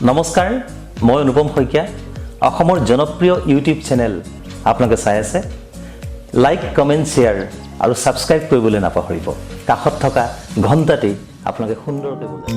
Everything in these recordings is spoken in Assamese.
নমস্কাৰ, মই অনুপম শইকীয়া। অসমৰ জনপ্ৰিয় ইউটিউব চেনেল আপোনালোকে চাই আছে। লাইক, কমেণ্ট, শ্বেয়াৰ আৰু ছাবস্ক্ৰাইব কৰিবলৈ নাপাহৰিব। কাষত থকা ঘণ্টাটি আপোনালোকে সুন্দৰকৈ বজাব।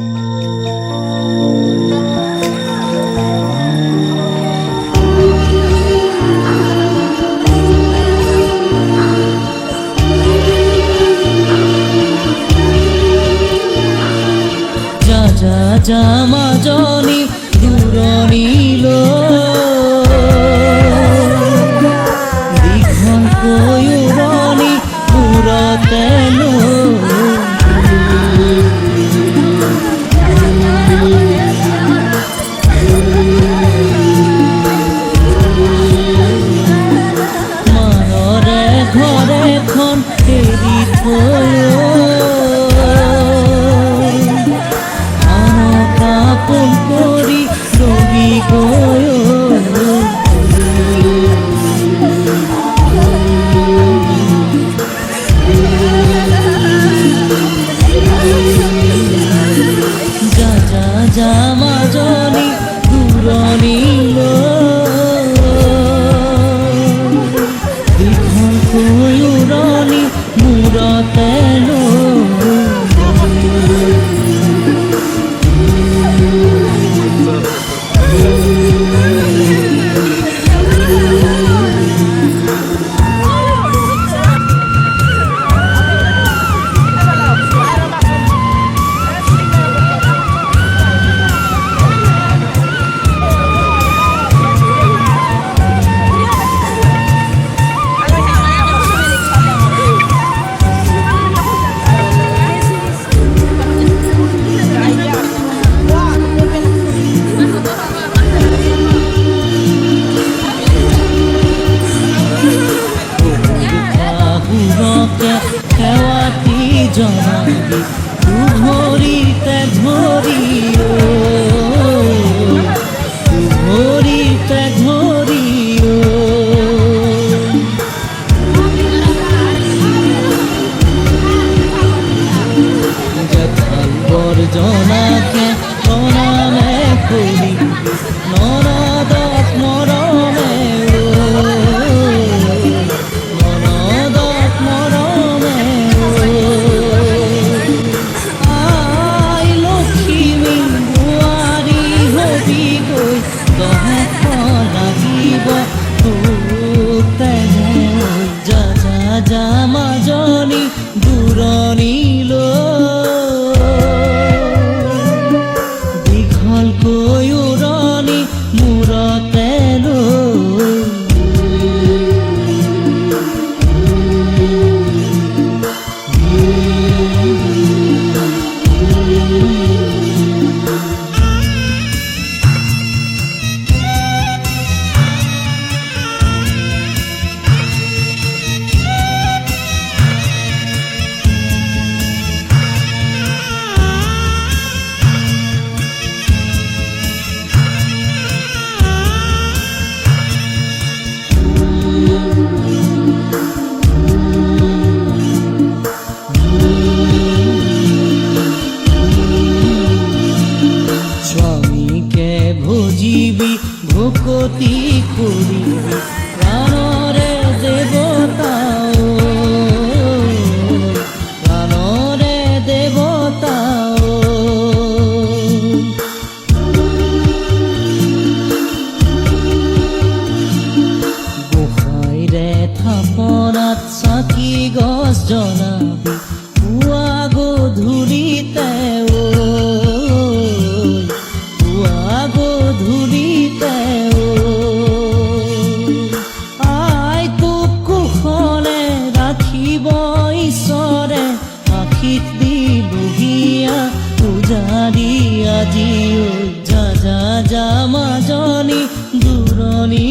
যা মাজনী দূৰণিলৈ দীঘলকৈ উৰণি মূৰতে মানৰে ঘৰ এখন এৰি থৈ আপোন কৰি ৰবি গৈ যা মাজনী দূৰণিলৈ দীঘলকৈ উৰণি মূৰতে সেৱাতি জনাবি ধৰিতে ধৰি জেঠাল বৰজনাকে প্ৰণামে কৰি নৰদত মৰমে যা মাজনী দূৰণিলৈ দীঘলকৈ উৰণি মূৰতে স্বামীকে ভজিবি ভকতি কৰিবি প্ৰাণৰে দেৱতা গোসাঁইৰে থাপনাত চাকি গছ জ্বলাবি পুৱা গধূলিতে গধূলিতে আই তোক কুশলে ৰাখিব ঈশ্বৰে আশীষ দি বহিয়া পূজাৰী আজি যা মাজনী দূৰণি